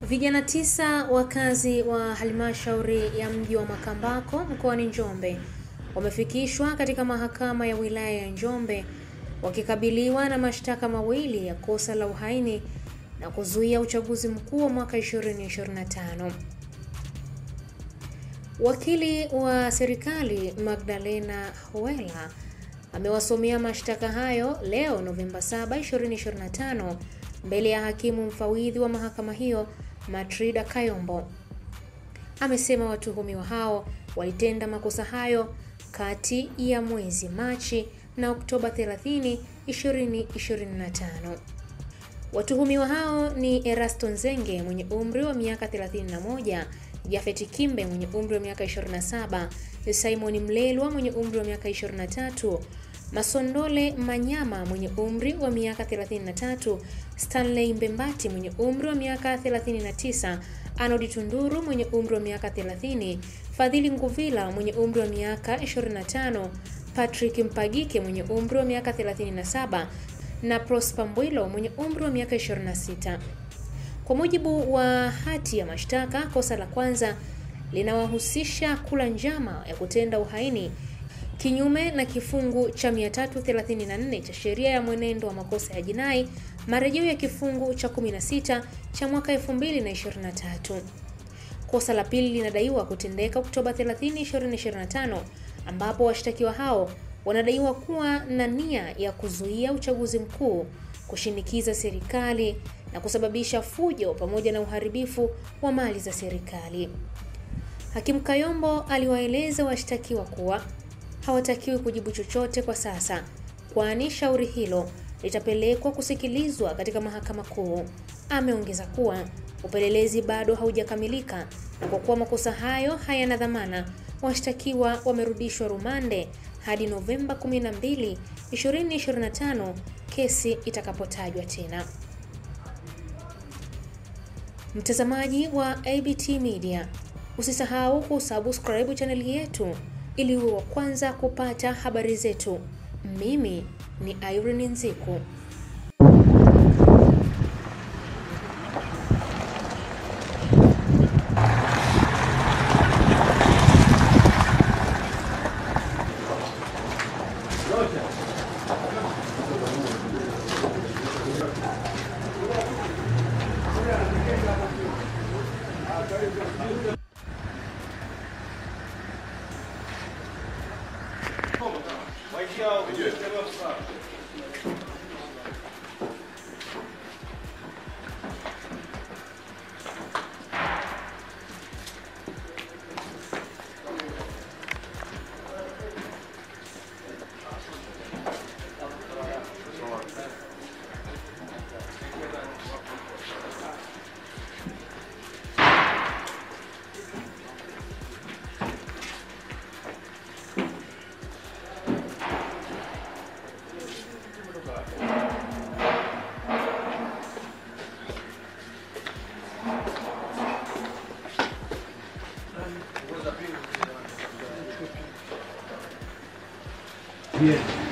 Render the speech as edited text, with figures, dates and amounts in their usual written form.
Vijana 9 wakazi wa halmashauri ya mji wa Makambako mkoani Njombe wamefikishwa katika mahakama ya wilaya ya Njombe wakikabiliwa na mashtaka mawili ya kosa la uhaini na kuzuia uchaguzi mkuu wa mwaka 2025. Wakili wa serikali Magdalena Howela amewasomea mashtaka hayo leo Novemba 7, 2025 mbele ya hakimu mfawidhi wa mahakama hiyo Matrida Kayombo. Amesema watuhumiwa hao walitenda makosa hayo kati ya mwezi Machi na Oktoba 30, 2025. Watuhumiwa hao ni Erasto Nzenge mwenye umri wa miaka 31, Jafeti Kimbe mwenye umri wa miaka 27, Simon Mlelwa mwenye umri wa miaka 23, Masondole Manyama mwenye umri wa miaka 33, Stanley Mbembati mwenye umri wa miaka 39, Arnold Tunduru mwenye umri wa miaka 30, Fadhili Nguvila mwenye umri wa miaka 25, Patrick Mpagike mwenye umri wa miaka 37 na Prosper Mbwilo mwenye umri wa miaka 26. Kwa mujibu wa hati ya mashtaka, kosa la kwanza linawahusisha kula njama ya kutenda uhaini kinyume na kifungu cha 334 cha sheria ya mwenendo wa makosa ya jinai, marejeo ya kifungu cha 16 cha mwaka 2023. Kosa la pili linadaiwa kutendeka Oktoba 30, 2025 ambapo washtakiwa hao wanadaiwa kuwa na nia ya kuzuia uchaguzi mkuu, kushinikiza serikali na kusababisha fujo pamoja na uharibifu wa mali za serikali. Hakimu Kayombo aliwaeleza washtakiwa kuwa hawatakiwi kujibu chochote kwa sasa, kwani shauri hilo litapelekwa kusikilizwa katika mahakama kuu. Ameongeza kuwa upelelezi bado haujakamilika na kwa kuwa makosa hayo hayana dhamana, washtakiwa wamerudishwa rumande hadi Novemba 12, 2025 kesi itakapotajwa tena. Mtazamaji wa ABT Media, usisahau kusubscribe channel yetu ili uwe wa kwanza kupata habari zetu. Mimi ni Irene Nziku. Bien.